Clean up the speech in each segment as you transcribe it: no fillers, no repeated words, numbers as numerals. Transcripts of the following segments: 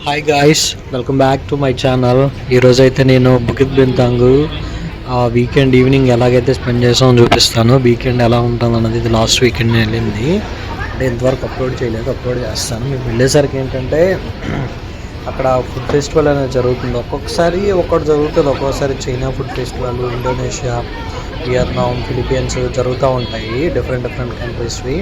Hi guys, welcome back to my channel. ఈరోజైతే నేను బుకిత్ బింతాంగ్ weekend evening ఎలాగైతే స్పెండ్ చేసామో చూపిస్తాను. వీకెండ్ ఎలా ఉంటుంది అన్నది ఇది లాస్ట్ వీకెండ్ వెళ్ళింది. అంటే ఇంతవరకు అప్లోడ్ చేయలేదు, అప్లోడ్ చేస్తాను. మేము వెళ్ళేసరికి ఏంటంటే అక్కడ ఫుడ్ ఫెస్టివల్ అనేది జరుగుతుంది. ఒక్కొక్కసారి ఒక్కటి జరుగుతుంది, ఒక్కొక్కసారి China food festival, Indonesia, Vietnam, Philippines జరుగుతూ ఉంటాయి, డిఫరెంట్ కంట్రీస్వి.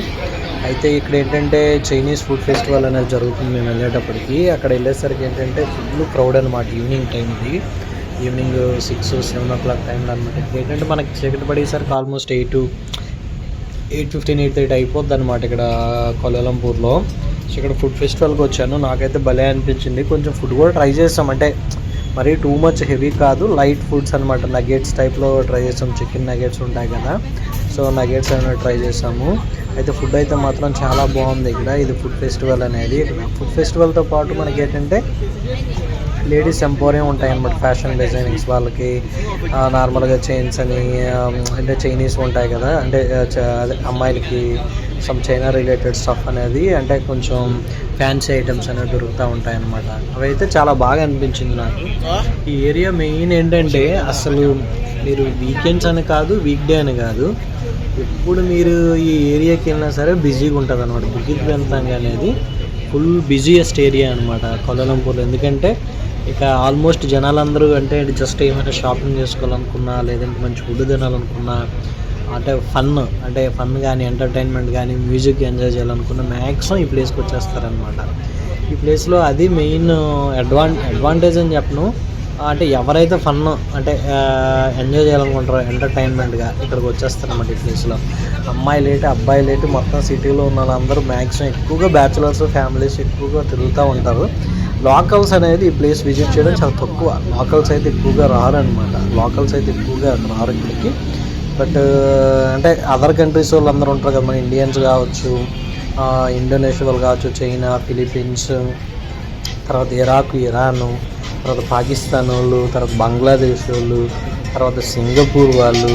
అయితే ఇక్కడ ఏంటంటే చైనీస్ ఫుడ్ ఫెస్టివల్ అనేది జరుగుతుంది. మేము వెళ్ళేటప్పటికి అక్కడ వెళ్ళేసరికి ఏంటంటే ఫుల్ క్రౌడ్ అనమాట. ఈవినింగ్ టైంది, ఈవినింగ్ 6-7 o'clock టైంలో అనమాట. ఇక్కడ ఏంటంటే మనకి చీకటి పడేసరికి ఆల్మోస్ట్ 8:15, 8:30 అయిపోద్ది అనమాట ఇక్కడ కౌలాలంపూర్లో. సో ఇక్కడ ఫుడ్ ఫెస్టివల్కి వచ్చాను. నాకైతే భలే అనిపించింది. కొంచెం ఫుడ్ కూడా ట్రై చేస్తాం, అంటే మరీ టూ మచ్ హెవీ కాదు, లైట్ ఫుడ్స్ అనమాట. నగెట్స్ టైప్లో ట్రై చేసాం. చికెన్ నగెట్స్ ఉంటాయి కదా, సో నగెట్స్ అనేవి ట్రై చేసాము. అయితే ఫుడ్ అయితే మాత్రం చాలా బాగుంది ఇక్కడ. ఇది ఫుడ్ ఫెస్టివల్ అనేది. ఫుడ్ ఫెస్టివల్తో పాటు మనకి ఏంటంటే లేడీస్ ఎంపోరియం ఉంటాయి అన్నమాట. ఫ్యాషన్ డిజైనింగ్స్ వాళ్ళకి నార్మల్గా చైన్స్ అని, అంటే చైనీస్ ఉంటాయి కదా, అంటే అమ్మాయిలకి సమ్ చైనా రిలేటెడ్ స్టఫ్ అనేది, అంటే కొంచెం ఫ్యాన్సీ ఐటమ్స్ అనేవి దొరుకుతూ ఉంటాయి అన్నమాట. అవి అయితే చాలా బాగా అనిపించింది నాకు. ఈ ఏరియా మెయిన్ ఏంటంటే అసలు మీరు వీకెండ్స్ అని కాదు, వీక్ డే అని కాదు, ఎప్పుడు మీరు ఈ ఏరియాకి వెళ్ళినా సరే బిజీగా ఉంటుంది అనమాట. బుకిత్ బింతాంగ్ అనేది ఫుల్ బిజీయెస్ట్ ఏరియా అనమాట కౌలాలంపూర్లో. ఎందుకంటే ఇక ఆల్మోస్ట్ జనాలందరూ అంటే జస్ట్ ఏమైనా షాపింగ్ చేసుకోవాలనుకున్నా, లేదంటే మంచి ఫుడ్ తినాలనుకున్నా, అంటే ఫన్ కానీ, ఎంటర్టైన్మెంట్ కానీ, మ్యూజిక్ ఎంజాయ్ చేయాలనుకున్న మ్యాక్సిమం ఈ ప్లేస్కి వచ్చేస్తారనమాట. ఈ ప్లేస్లో అది మెయిన్ అడ్వాంటేజ్ అని చెప్పను. అంటే ఎవరైతే ఫన్ అంటే ఎంజాయ్ చేయాలనుకుంటారో ఎంటర్టైన్మెంట్గా ఇక్కడికి వచ్చేస్తారన్నమాట. ఈ ప్లేస్లో అమ్మాయిలేటి అబ్బాయిలేటి మొత్తం సిటీలో ఉన్న వాళ్ళందరూ మ్యాక్సిమం ఎక్కువగా బ్యాచులర్స్ ఫ్యామిలీస్ ఎక్కువగా తిరుగుతూ ఉంటారు. లోకల్స్ అనేది ఈ ప్లేస్ విజిట్ చేయడం చాలా తక్కువ. లోకల్స్ అయితే ఎక్కువగా రారనమాట. రారు ఇక్కడికి. బట్ అంటే అదర్ కంట్రీస్ వాళ్ళు అందరూ ఉంటారు కదా, మన ఇండియన్స్ కావచ్చు, ఇండోనేషియా వాళ్ళు కావచ్చు, చైనా, ఫిలిపీన్స్, తర్వాత ఇరాక్, ఇరాను, తర్వాత పాకిస్తాన్ వాళ్ళు, తర్వాత బంగ్లాదేశ్ వాళ్ళు, తర్వాత సింగపూర్ వాళ్ళు,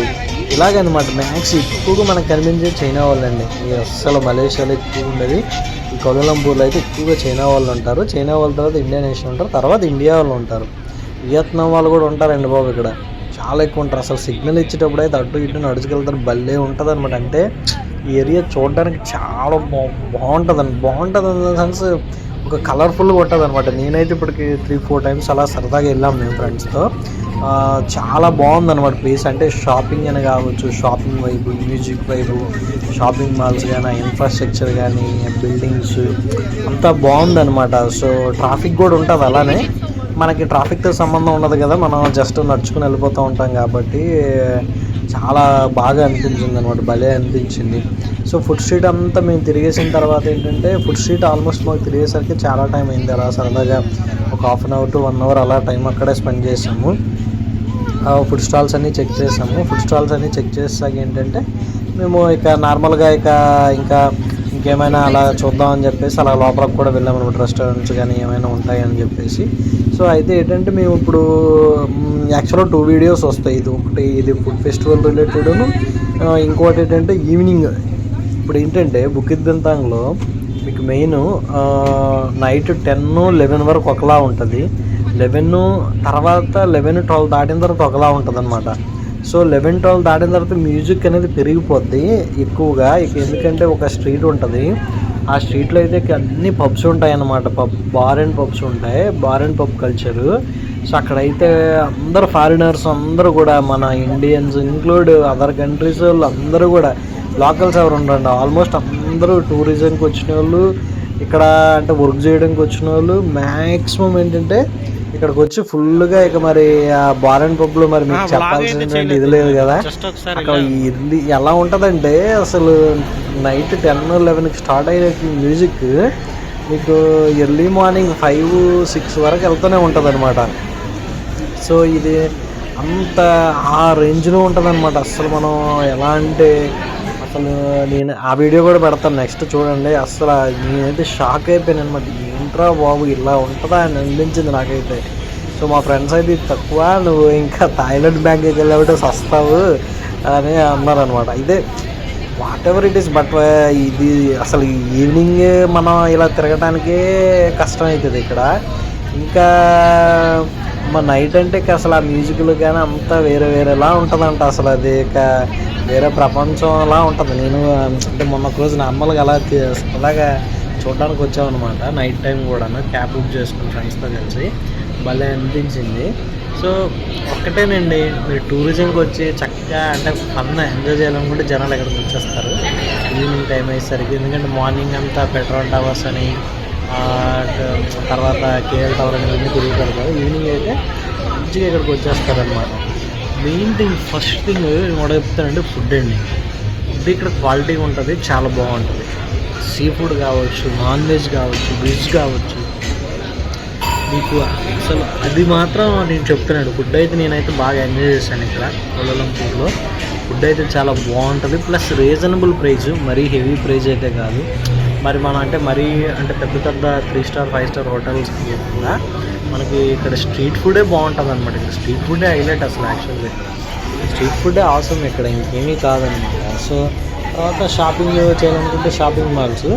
ఇలాగనమాట. మ్యాక్స్ ఎక్కువగా మనకు కనిపించే చైనా వాళ్ళండి. అస్సలు మలేషియాలో ఎక్కువ ఉండేది. ఈ కౌలాలంపూర్లో అయితే ఎక్కువగా చైనా వాళ్ళు ఉంటారు. చైనా వాళ్ళ తర్వాత ఇండోనేషియా ఉంటారు, తర్వాత ఇండియా వాళ్ళు ఉంటారు, వియత్నాం వాళ్ళు కూడా ఉంటారండి బాబు. ఇక్కడ చాలా ఎక్కువ ఉంటారు. అసలు సిగ్నల్ ఇచ్చేటప్పుడు అయితే అటు ఇటు నడుచుకెళ్తారు. భలే ఉంటుంది అనమాట. అంటే ఈ ఏరియా చూడడానికి చాలా బాగుంటుంది అన్న సెన్స్ ఒక కలర్ఫుల్గా ఉంటుంది అనమాట. నేనైతే ఇప్పటికి 3-4 times అలా సరదాగా వెళ్ళాము మేము ఫ్రెండ్స్తో. చాలా బాగుందన్నమాట ప్లేస్. అంటే షాపింగ్ అని కావచ్చు, షాపింగ్ వైపు, మ్యూజిక్ వైపు, షాపింగ్ మాల్స్ కానీ, ఇన్ఫ్రాస్ట్రక్చర్ కానీ, బిల్డింగ్స్ అంతా బాగుందన్నమాట. సో ట్రాఫిక్ కూడా ఉంటుంది. అలానే మనకి ట్రాఫిక్తో సంబంధం ఉండదు కదా, మనం జస్ట్ నడుచుకుని వెళ్ళిపోతూ ఉంటాం కాబట్టి చాలా బాగా అనిపించింది అనమాట. భలే అనిపించింది. సో ఫుడ్ స్ట్రీట్ అంతా మేము తిరిగేసిన తర్వాత ఏంటంటే ఫుడ్ స్ట్రీట్ ఆల్మోస్ట్ మాకు తిరిగేసరికి చాలా టైం అయింది. అలా సరదాగా ఒక 1/2 hour to 1 hour అలా టైం అక్కడే స్పెండ్ చేసాము. ఫుడ్ స్టాల్స్ అన్నీ చెక్ చేసాము. ఫుడ్ స్టాల్స్ అన్నీ చెక్ చేసాక ఏంటంటే మేము ఇక నార్మల్గా ఇంకా ఇంకేమైనా అలా చూద్దామని చెప్పేసి అలా లోపలికి కూడా వెళ్ళాము అనమాట. రెస్టారెంట్స్ కానీ ఏమైనా ఉంటాయని చెప్పేసి. సో అయితే ఏంటంటే మేము ఇప్పుడు యాక్చువల్గా 2 videos వస్తాయి. ఇది ఫుడ్ ఫెస్టివల్ రిలేటెడ్ను, ఇంకోటి ఏంటంటే ఈవినింగ్. ఇప్పుడు ఏంటంటే బుకిత్ బింతాంగ్లో మీకు మెయిన్ నైట్ 10-11 వరకు ఒకలా ఉంటుంది. 11 తర్వాత 11-12 దాటిన తర్వాత ఒకలా ఉంటుంది అనమాట. సో 11-12 దాటిన తర్వాత మ్యూజిక్ అనేది పెరిగిపోద్ది ఎక్కువగా. ఎందుకంటే ఒక స్ట్రీట్ ఉంటుంది, ఆ స్ట్రీట్లో అయితే అన్ని పబ్స్ ఉంటాయి అన్నమాట. బార్ అండ్ పబ్స్ ఉంటాయి, bar and pub culture. So అక్కడైతే అందరూ ఫారినర్స్ అందరూ కూడా, మన ఇండియన్స్ ఇంక్లూడ్ అదర్ కంట్రీస్ వాళ్ళు అందరూ కూడా, లోకల్స్ ఎవరు ఉండరండి. ఆల్మోస్ట్ అందరూ టూరిజంకి వచ్చిన వాళ్ళు, ఇక్కడ అంటే వర్క్ చేయడానికి వచ్చిన వాళ్ళు మ్యాక్సిమం ఏంటంటే ఇక్కడికి వచ్చి ఫుల్గా ఇక మరి ఆ బార్ అండ్ పబ్లో మరి మీకు చెప్పాల్సింది ఇది లేదు కదా. అక్కడ ఇది ఎలా ఉంటుందంటే అసలు నైట్ 10-11కి స్టార్ట్ అయిన మ్యూజిక్ మీకు ఎర్లీ మార్నింగ్ 5-6 వరకు వెళ్తూనే ఉంటుంది అనమాట. సో ఇది అంత ఆ రేంజ్లో ఉంటుంది అనమాట. అసలు మనం ఎలా అంటే అసలు నేను ఆ వీడియో కూడా పెడతాను, నెక్స్ట్ చూడండి. అసలు నేనైతే షాక్ అయిపోయాను అనమాట. ఏంట్రా బాబు ఇలా ఉంటుందా అని అనిపించింది నాకైతే. సో మా ఫ్రెండ్స్ అయితే తక్కువ, నువ్వు ఇంకా థాయిలాండ్ బ్యాంక్కి వెళ్ళాబట్టే వస్తావు అని అన్నారనమాట. ఇదే what ever it is. But ఇది అసలు ఈవినింగ్ మనం ఇలా తిరగటానికే కష్టం అవుతుంది ఇక్కడ. ఇంకా మా నైట్ అంటే అసలు ఆ మ్యూజిక్లు కానీ అంతా వేరే వేరేలా ఉంటుందంట. అసలు అది ఇక వేరే ప్రపంచంలా ఉంటుంది. నేను అంటే మొన్న ఒక రోజు నార్మల్గా అలాగా చూడడానికి వచ్చామన్నమాట. నైట్ టైం కూడాను క్యాబ్ బుక్ చేసుకుని ఫ్రెండ్స్తో కలిసి భలే అనిపించింది. సో ఒక్కటేనండి, మీరు టూరిజంకి వచ్చి చక్కగా అంటే ఫన్ ఎంజాయ్ చేయాలనుకుంటే జనాలు ఎక్కడికి వచ్చేస్తారు ఈవినింగ్ టైం అయ్యేసరికి. ఎందుకంటే మార్నింగ్ అంతా పెట్రోల్ టవర్స్ అని తర్వాత కేఎల్ టవర్ అని ఇవన్నీ తిరుగుతారు కదా. ఈవినింగ్ అయితే మంచిగా ఇక్కడికి వచ్చేస్తారనమాట. మెయిన్ థింగ్ ఫస్ట్ థింగ్ కూడా చెప్తానంటే ఫుడ్ అండి. ఫుడ్ ఇక్కడ క్వాలిటీగా ఉంటుంది, చాలా బాగుంటుంది. సీ ఫుడ్ కావచ్చు, నాన్ వెజ్ కావచ్చు, వెజ్ కావచ్చు, మీకు అసలు అది మాత్రం నేను చెప్తున్నాను. ఫుడ్ అయితే నేనైతే బాగా ఎంజాయ్ చేశాను ఇక్కడ కోలాలంపూర్లో. ఫుడ్ అయితే చాలా బాగుంటుంది, ప్లస్ రీజనబుల్ ప్రైస్, మరీ హెవీ ప్రైస్ అయితే కాదు. మరి మనం అంటే మరీ అంటే పెద్ద పెద్ద 3 స్టార్ 5 స్టార్ హోటల్స్కి కూడా మనకి ఇక్కడ స్ట్రీట్ ఫుడే బాగుంటుంది అనమాట. ఇక్కడ స్ట్రీట్ ఫుడే హైలైట్ అసలు. యాక్చువల్గా ఇక్కడ స్ట్రీట్ ఫుడే అవసరం, ఇక్కడ ఇంకేమీ కాదనమాట. సో తర్వాత షాపింగ్ చేయాలనుకుంటే షాపింగ్ మాల్స్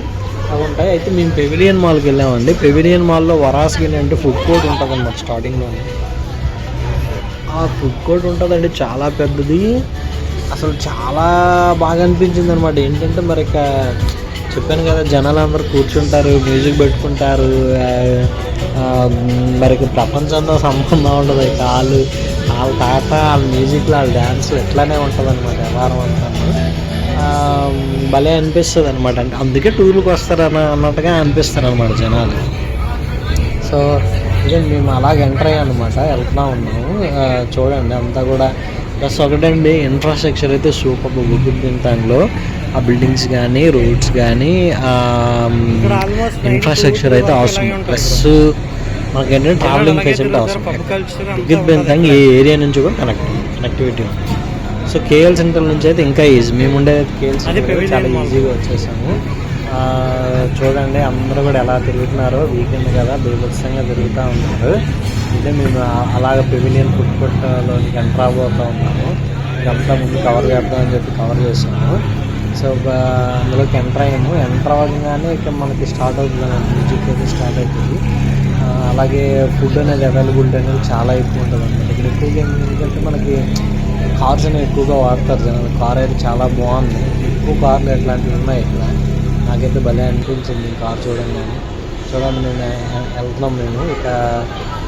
అవి ఉంటాయి. అయితే మేము పెవిలియన్ మాల్కి వెళ్ళామండి. పెవిలియన్ మాల్లో వరాస్గిని అంటే ఫుడ్ కోర్ట్ ఉంటుంది అన్నమాట. స్టార్టింగ్లోనే ఆ ఫుడ్ కోర్ట్ ఉంటుందండి, చాలా పెద్దది. అసలు చాలా బాగా అనిపించింది అనమాట. ఏంటంటే మరి ఇక చెప్పాను కదా, జనాలు అందరూ కూర్చుంటారు, మ్యూజిక్ పెట్టుకుంటారు. మరి ప్రపంచంతో సంబంధం ఉండదు. ఇక వాళ్ళ తాట వాళ్ళ మ్యూజిక్లో వాళ్ళ డ్యాన్స్ ఎట్లానే ఉంటుంది అనమాట. వ్యవహారం అంతా భలే అనిపిస్తుంది అనమాట. అంటే అందుకే టూర్లకు వస్తారు అన్నట్టుగా అనిపిస్తారు అనమాట జనాలు. సో ఇదే మేము అలాగ ఎంటర్ అయ్యాం అనమాట. వెళ్తూ ఉన్నాము. చూడండి అంతా కూడా. ప్లస్ ఒకటండి, ఇన్ఫ్రాస్ట్రక్చర్ అయితే సూపర్. బుగిద్దింతాంలో ఆ బిల్డింగ్స్ కానీ, రోడ్స్ కానీ, ఇన్ఫ్రాస్ట్రక్చర్ అయితే అవసరం. ప్లస్ మనకి ఏంటంటే ట్రావెలింగ్ ఫెసిలిటీ అవసరం. బుగిద్దింతాంగ్ ఏ ఏరియా నుంచి కూడా కనెక్టివిటీ ఉంది. సో కేఎల్ సెంటర్ నుంచి అయితే ఇంకా ఈజీ. మేము ఉండేది కేఎల్ సెంటర్, చాలా ఈజీగా వచ్చేసాము. చూడండి అందరూ కూడా ఎలా తిరుగుతున్నారో. వీకెండ్ కదా, బీభత్సంగా తిరుగుతూ ఉన్నారు. అంటే మేము అలాగ పెవిలియన్ ఫుడ్ కోర్ట్లోనికి ఎంటర్ అవబోతూ ఉన్నాము. ఇదంతా ముందు కవర్ చేద్దామని చెప్పి కవర్ చేసాము. సో అందులోకి ఎంటర్ అయ్యాము. ఎంటర్ అవ్వగానే ఇక మనకి స్టార్ట్ అవుతుంది అన్నమాట. మ్యూజిక్ అయితే స్టార్ట్ అవుతుంది. అలాగే ఫుడ్ అనేది అవైలబిలిటీ అనేది చాలా ఎక్కువ ఉంటుంది అన్నమాట. ఇక్కడ ఎక్కువగా ఎందుకంటే మనకి కార్స్ అనేవి ఎక్కువగా వాడతారు జనాలు. కార్ అయితే చాలా బాగుంది. ఎక్కువ కార్లు ఎట్లాంటివి ఉన్నాయి ఇక్కడ. నాకైతే భలే అనిపించింది కార్ చూడండి. మేము వెళ్తున్నాం. మేము ఇక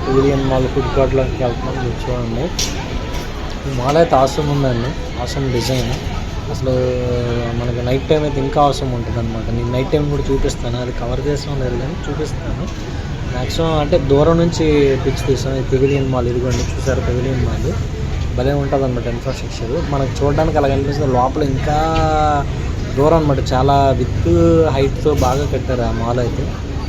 పెవిలియన్ మాల్ ఫుడ్ కోర్ట్లోకి వెళ్తున్నాం. మీరు చూడండి, ఈ మాల్ అయితే అవసరం ఉందండి. అవసరం డిజైన్ అసలు మనకి నైట్ టైం అయితే ఇంకా అవసరం ఉంటుంది అనమాట. నేను నైట్ టైం కూడా చూపిస్తాను. అది కవర్ చేస్తాం లేదు కానీ చూపిస్తాను. మ్యాక్సిమం అంటే దూరం నుంచి పిక్స్ తీస్తాను. ఈ పెవిలియన్ మాల్ ఇదిగోండి, చూసారు పెవిలియన్ మాల్ భలే ఉంటుంది అనమాట. ఇన్ఫ్రాస్ట్రక్చర్ మనకు చూడడానికి అలా కనిపిస్తుంది. లోపల ఇంకా దూరం అనమాట. చాలా విత్ హైట్తో బాగా కట్టారు ఆ మాల్ అయితే.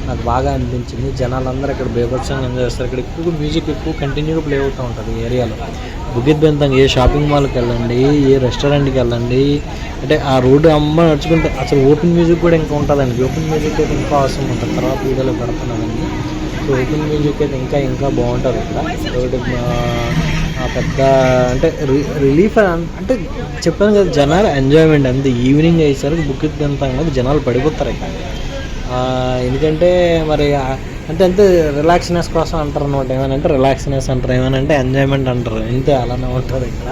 నాకు బాగా అనిపించింది. జనాలందరూ ఇక్కడ బీభత్సంగా ఎంజాయ్ చేస్తారు. ఇక్కడ ఎక్కువ మ్యూజిక్ ఎక్కువ కంటిన్యూగా ప్లే అవుతూ ఉంటుంది ఈ ఏరియాలో. బుగిద్దింతాంగ్ ఏ షాపింగ్ మాల్కి వెళ్ళండి, ఏ రెస్టారెంట్కి వెళ్ళండి, అంటే ఆ రోడ్డు నడుచుకుంటే అసలు ఓపెన్ మ్యూజిక్ కూడా ఇంకా ఉంటుందండి. ఓపెన్ మ్యూజిక్ అయితే ఇంకా అవసరం ఉంటుంది. తర్వాత వీడియోలో పెడుతున్నానండి. సో ఓపెన్ మ్యూజిక్ అయితే ఇంకా బాగుంటుంది ఇక్కడ. రోడ్డు పెద్ద అంటే రిలీఫ్ అంటే చెప్పాను కదా, జనాలు ఎంజాయ్మెంట్ అంతే. ఈవినింగ్ అయ్యేసరికి బుగిద్దింతాంగ్ మీద జనాలు పడిపోతారు ఇక్కడ. ఎందుకంటే మరి అంటే రిలాక్స్నెస్ కోసం అంటారు అనమాట. ఏమనంటే రిలాక్స్నెస్ అంటారు, ఏమనంటే ఎంజాయ్మెంట్ అంటారు. అంతే అలానే ఉంటుంది ఇక్కడ.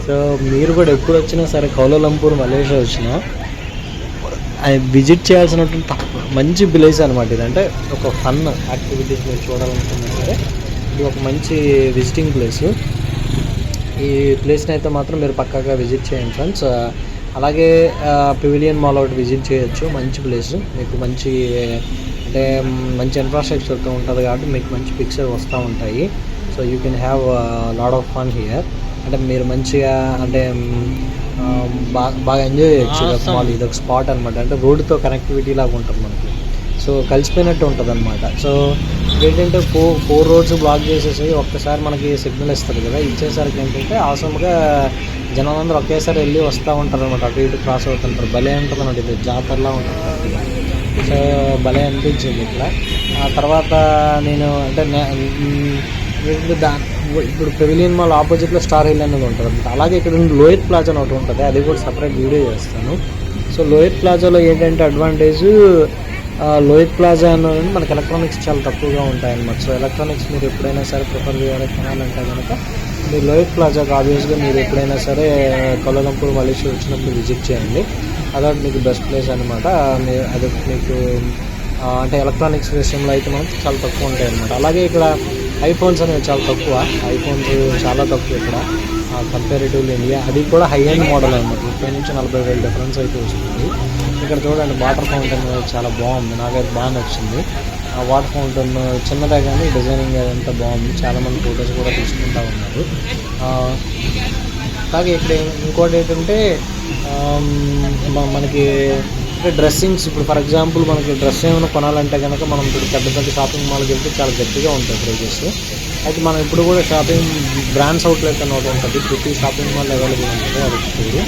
సో మీరు కూడా ఎప్పుడు వచ్చినా సరే కౌలాలంపూర్ మలేషియా వచ్చినా విజిట్ చేయాల్సినటువంటి మంచి ప్లేస్ అనమాట ఇది. అంటే ఒక ఫన్ యాక్టివిటీస్ మీరు చూడాలనుకున్నా సరే ఇది ఒక మంచి విజిటింగ్ ప్లేస్. ఈ ప్లేస్ని అయితే మాత్రం మీరు పక్కాగా విజిట్ చేయండి ఫ్రెండ్స్. అలాగే పెవిలియన్ మాల్ ఒకటి విజిట్ చేయొచ్చు. మంచి ప్లేస్, మీకు మంచి అంటే మంచి ఇన్ఫ్రాస్ట్రక్చర్తో ఉంటుంది కాబట్టి మీకు మంచి పిక్స్ వస్తూ ఉంటాయి. So you can have lot of fun here. అంటే మీరు మంచిగా అంటే బాగా ఎంజాయ్ చేయొచ్చు. ఇదొక మాల్, ఇదొక స్పాట్ అనమాట. అంటే రోడ్డుతో కనెక్టివిటీ లాగా ఉంటుంది మనకి. సో కలిసిపోయినట్టు ఉంటుంది అనమాట. సో ఏంటంటే ఫోర్ రోడ్స్ బ్లాక్ చేసేసి ఒక్కసారి మనకి సిగ్నల్ ఇస్తుంది కదా, ఇచ్చేసరికి ఏంటంటే అవసరంగా జనాలందరూ ఒకేసారి వెళ్ళి వస్తూ ఉంటారు అనమాట. అటు ఇటు క్రాస్ అవుతుంటారు. భలే ఉంటుంది అన్నమాట. ఇది జాతరలా ఉంటుంది. సో భలే అనిపించింది ఇక్కడ. ఆ తర్వాత నేను అంటే ఇప్పుడు పెవిలియన్ మాల్ ఆపోజిట్లో స్టార్ హిల్ అనేది ఉంటుంది. అలాగే ఇక్కడ లోయత్ ప్లాజా అని ఒకటి ఉంటుంది. అది కూడా సపరేట్ వీడియో చేస్తాను. సో లోయత్ ప్లాజాలో ఏంటంటే అడ్వాంటేజ్ లోహిత్ ప్లాజా అన్నది మనకి ఎలక్ట్రానిక్స్ చాలా తక్కువగా ఉంటాయన్నమాట. సో ఎలక్ట్రానిక్స్ మీరు ఎప్పుడైనా సరే ప్రిఫర్ చేయాలి కొనాలంటే కనుక మీరు లోహిత్ ప్లాజాకి ఆబ్వియస్గా మీరు ఎప్పుడైనా సరే కౌలాలంపూర్ మలేషియా వచ్చినప్పుడు విజిట్ చేయండి. అదొకటి మీకు బెస్ట్ ప్లేస్ అనమాట. అదొకటి మీకు అంటే ఎలక్ట్రానిక్స్ విషయంలో అయితే మనకి చాలా తక్కువ ఉంటాయి అనమాట. అలాగే ఇక్కడ ఐఫోన్స్ అనేవి చాలా తక్కువ, ఐఫోన్స్ చాలా తక్కువ ఇక్కడ కంపారిటివ్లీ ఇండియా. అది కూడా హై ఎండ్ మోడల్ అనమాట. 30 నుంచి 40,000 డిఫరెన్స్ అయితే వస్తుంది. ఇక్కడ చూడండి వాటర్ ఫౌంటైన్ చాలా బాగుంది, నాకైతే బాగా నచ్చింది. ఆ వాటర్ ఫౌంటైన్ చిన్నదే కానీ డిజైనింగ్ అదంతా బాగుంది. చాలామంది ఫొటోస్ కూడా తీసుకుంటూ ఉన్నారు. అలాగే ఇక్కడ ఇంకోటి ఏంటంటే మనకి డ్రెస్సింగ్స్, ఇప్పుడు ఫర్ ఎగ్జాంపుల్ మనకి డ్రెస్ ఏమైనా కొనాలంటే కనుక మనం ఇప్పుడు పెద్ద పెద్ద షాపింగ్ మాల్కి వెళ్తే చాలా గట్టిగా ఉంటాయి ప్రైజెస్. అయితే మనం ఇప్పుడు కూడా షాపింగ్ బ్రాండ్స్ అవుట్లెట్ అని ఒకటి ఉంటుంది, ప్రతి షాపింగ్ మాల్ అవైలబుల్ ఉంటుంది. అది చూడు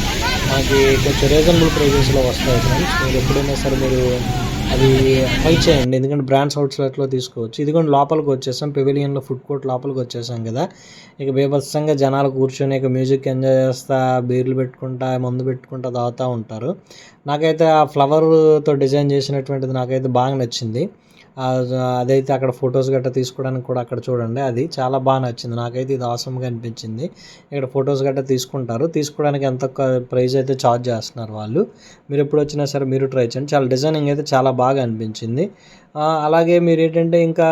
మనకి కొంచెం రీజనబుల్ ప్రైజెస్లో వస్తాయి ఫ్రెండ్స్. మీరు ఎప్పుడైనా సరే మీరు అది ట్రై చేయండి, ఎందుకంటే బ్రాండ్స్ అవుట్లెట్లో తీసుకోవచ్చు. ఇది కూడా లోపలికి వచ్చేసాం, పెవిలియన్లో ఫుడ్ కోర్ట్ లోపలికి వచ్చేసాం కదా. ఇక బీభత్సంగా జనాలు కూర్చొని ఇక మ్యూజిక్ ఎంజాయ్ చేస్తా, బీర్లు పెట్టుకుంటా, మందు పెట్టుకుంటా తాగుతూ ఉంటారు. నాకైతే ఆ ఫ్లవర్తో డిజైన్ చేసినటువంటిది నాకైతే బాగా నచ్చింది. అదైతే అక్కడ ఫొటోస్ గట్రా తీసుకోవడానికి కూడా అక్కడ చూడండి, అది చాలా బాగా నచ్చింది నాకైతే. ఇది అవసరంగా అనిపించింది. ఇక్కడ ఫొటోస్ గట్రా తీసుకుంటారు, తీసుకోవడానికి ఎంత ప్రైస్ అయితే ఛార్జ్ చేస్తున్నారు వాళ్ళు. మీరు ఎప్పుడు వచ్చినా సరే మీరు ట్రై చేయండి. చాలా డిజైనింగ్ అయితే చాలా బాగా అనిపించింది. అలాగే మీరు ఏంటంటే ఇంకా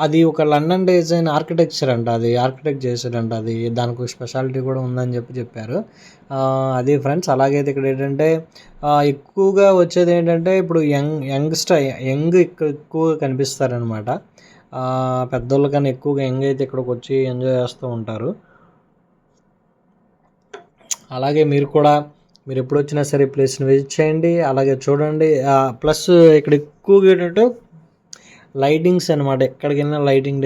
అది ఒక లండన్ డిజైన్ ఆర్కిటెక్చర్ అంట, అది ఆర్కిటెక్ట్ చేశాడంట, అది దానికి స్పెషాలిటీ కూడా ఉందని చెప్పారు. అది ఫ్రెండ్స్. అలాగే ఇక్కడ ఏంటంటే ఎక్కువగా వచ్చేది ఏంటంటే ఇప్పుడు యంగ్ ఎక్కువగా కనిపిస్తారనమాట. పెద్దోళ్ళ కన్నా ఎక్కువగా యంగ్ అయితే ఇక్కడికి వచ్చి ఎంజాయ్ చేస్తూ ఉంటారు. అలాగే మీరు ఎప్పుడు వచ్చినా సరే ఈ ప్లేస్ని విజిట్ చేయండి, అలాగే చూడండి. ప్లస్ ఇక్కడ ఎక్కువగా ఏంటంటే లైటింగ్స్ అనమాట. ఎక్కడికి వెళ్ళినా లైటింగ్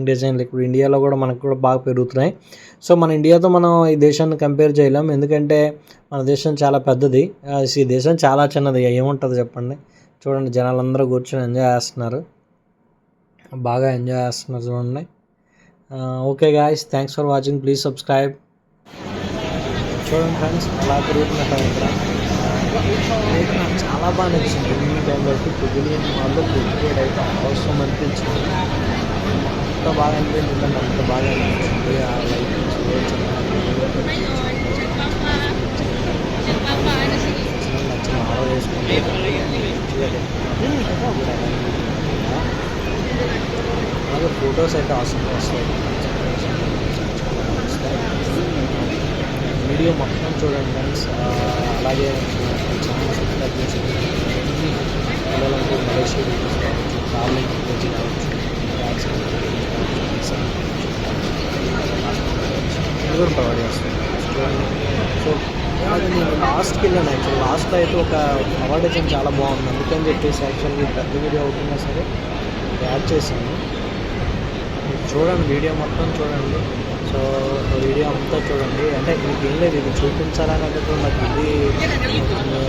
డిజైన్లు ఇప్పుడు ఇండియాలో కూడా మనకు కూడా బాగా పెరుగుతున్నాయి. సో మన ఇండియాతో మనం ఈ దేశాన్ని కంపేర్ చేయలేం, ఎందుకంటే మన దేశం చాలా పెద్దది, ఈ దేశం చాలా చిన్నది. ఏముంటుంది చెప్పండి. చూడండి జనాలందరూ కూర్చొని ఎంజాయ్ చేస్తున్నారు, బాగా ఎంజాయ్ చేస్తున్నారు చూడండి. Okay guys, thanks for watching, please subscribe. చూడండి ఫ్రెండ్స్ అలా తిరుగుతున్నట్టు ఇక్కడ అయితే నాకు చాలా బాగా నచ్చింది. ఈవినింగ్ టైంలో అయితే పెవిలియన్ మాల్లో క్రికెట్ అయితే అవసరం అనిపించింది. అంత బాగా అనిపించింది, అంత బాగా అనిపించింది. ఆ లైటింగ్స్ నచ్చిన ఆర్డర్ వేసుకుంటే అలాగే ఫొటోస్ అయితే అవసరం వస్తాయి. వీడియో మొత్తం చూడండి ఫ్రెండ్స్. అలాగే ఛానల్ సబ్స్క్రైబ్ చేసి కౌలాలంపూర్ మలేషియా వీడియోస్ కావచ్చు, ట్రావెలింగ్ గురించి కావచ్చు, ఇది కూడా ప్రొవైడ్ చేస్తాను చూడండి. సో అలాగే నేను లాస్ట్కి వెళ్ళాను. యాక్చువల్ లాస్ట్లో అయితే ఒక అవార్డు అయితే చాలా బాగుంది, అందుకని చెప్పేసి యాక్చువల్గా పెద్ద వీడియో అవుతున్నా సరే యాడ్ చేశాను. చూడండి వీడియో మొత్తం చూడండి. సో వీడియో అంతా చూడండి. అంటే మీకు ఏం లేదు, ఇది చూపించాలనేది నాకు ఇది,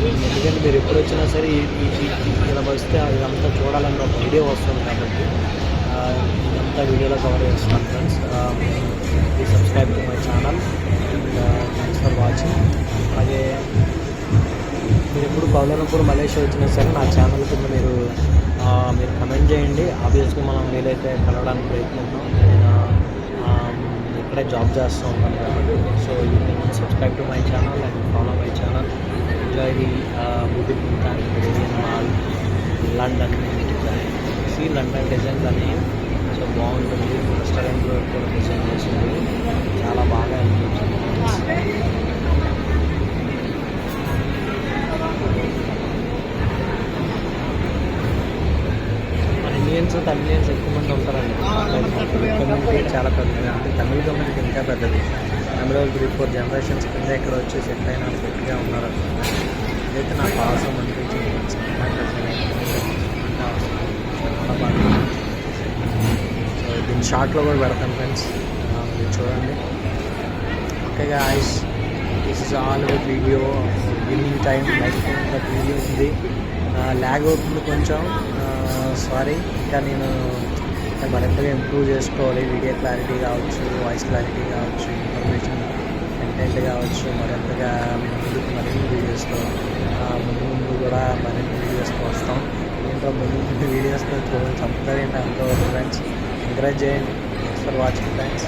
ఎందుకంటే మీరు ఎప్పుడు వచ్చినా సరే ఇలా వస్తే ఇదంతా చూడాలని ఒక వీడియో వస్తుంది కాబట్టి ఇదంతా వీడియోలో కవర్ చేస్తున్నాను friends. Please subscribe to my channel. Thanks for watching. అలాగే మీరు ఎప్పుడు కౌలాలంపూర్ మలేషియా వచ్చినా సరే నా ఛానల్ కింద మీరు కమెంట్ చేయండి. ఆబ్వియస్గా మనం వీలైతే కలవడానికి ప్రయత్నిద్దాం. ఇక్కడే జాబ్ చేస్తూ ఉంటాను కాబట్టి. So you can subscribe to my channel and follow my channel. Enjoy the boutique and pavilion mall London. London designs అనేవి సో బాగుంటుంది. రెస్టారెంట్లో కూడా డిజైన్ చేసింది, చాలా బాగా అనిపించింది. ఇండియన్స్ తమిళియన్స్ ఎక్కువ మంది ఉంటారండి. కమ్యూనిటీ చాలా పెద్దది, అంటే తమిళ కమ్యూనిటీ ఇంకా పెద్దది. అందులో 3-4 జనరేషన్స్ కింద ఇక్కడ వచ్చి సెట్ అయినా గట్టిగా ఉన్నారు. ఇదైతే నాకు అవసరం అనిపించింది. చాలా బాగా. సో దీన్ని షార్ట్లో కూడా పెడతాను ఫ్రెండ్స్, మీరు చూడండి. Okay guys, this is all about video. Evening time night video ఉంది, ల్యాగ్ అవుతుంది కొంచెం, సారీ. ఇంకా నేను మరింతగా ఇంప్రూవ్ చేసుకోవాలి. వీడియో క్లారిటీ కావచ్చు, వాయిస్ క్లారిటీ కావచ్చు, ఇన్ఫర్మేషన్ కంటెంట్ కావచ్చు, మరింతగా మరిన్ని వీడియోస్లో ముందు కూడా మరిన్ని వీడియోస్కి వస్తాం. ఇంకా ముందు వీడియోస్తో చూడండి చంపుతారండి అంత ఫ్రెండ్స్ ఎంకరేజ్ చేయండి. Thanks for watching friends.